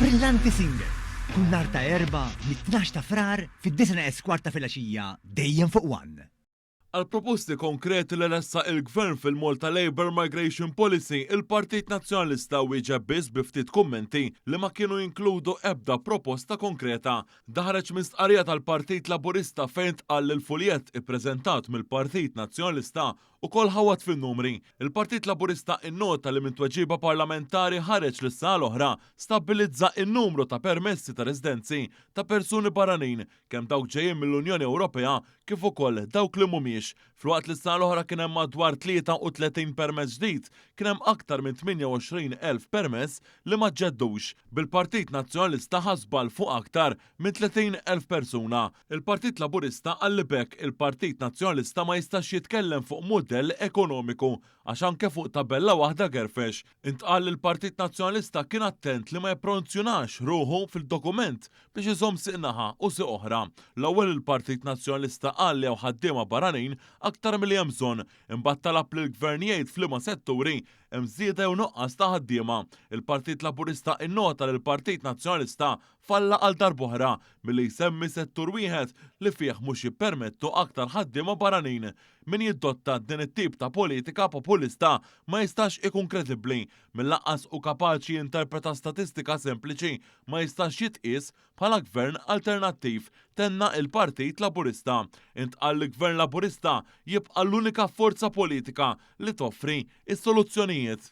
Brillanti single. Kull nhar ta' erba' mit-12 ta' frar fid-9 eskwart ta' filgħaxija dejjem fuq One. Għal proposti konkreti li ressa il-Gvern fil-Malta Labour Migration Policy, il-Partit Nazzjonalista wieġeb biss bi ftit kummenti li ma kienu jinkludu ebda proposta konkreta. Daħreġ minn stqarrija tal-Partit Laburista fejn tqal il-fuljett ippreżentat mill-Partit Nazzjonalista ukoll ħawat fin-numri. Il-Partit Laburista innota li minn tweġiba parlamentari ħareġ li s-sena l-oħra stabbilizza in-numru ta' permessi ta' residenzi ta' persuni barranin kemm dawk ġejjin mill-Unjoni Ewropea kif ukoll dawk li mhumiex. Fl-waqt li s-sena l-oħra kien hemm madwar 33 permess ġdid, kien hemm aktar minn 28,000 permess li ma ġeddux. Bil-Partit Nazzjonalista ħasbal fuq aktar minn 30,000 persuna. Il-Partit Laburista għalli bekk il-Partit Nazzjonalista ma jistax jitkellem fuq mudell ekonomiku għax anke fuq tabella waħda gerfex. Intqal li l-Partit Nazzjonalista kien attent li ma jippronunzjonax ruħu fil-dokument biex iżomm siqnaħa u siq oħra. L-ewwel il-Partit Nazzjonalista qal li hawn ħaddiema barranin aktar milli hemm bżonn, imbagħad talab lill gvern jgħid f'liema setturi hemm żieda jew nuqqas ta' ħaddiema. Il-Partit Laburista innota li l-Partit Nazzjonalista falla għal darb'oħra milli jsemmi settur wieħed li fih mhux jippermettu aktar ħaddiema barranin. Min jiddotta din it-tip ta' politika populista ma jistax ikun kredibbli, mill-laqqas u kapaċi jinterpreta statistika sempliċi ma jistax jitqies bħala gvern alternattiv, tenna il-Partit Laburista. Intqal li gvern Laburista jibqa' l-unika forza politika li toffri is-soluzzjonijiet.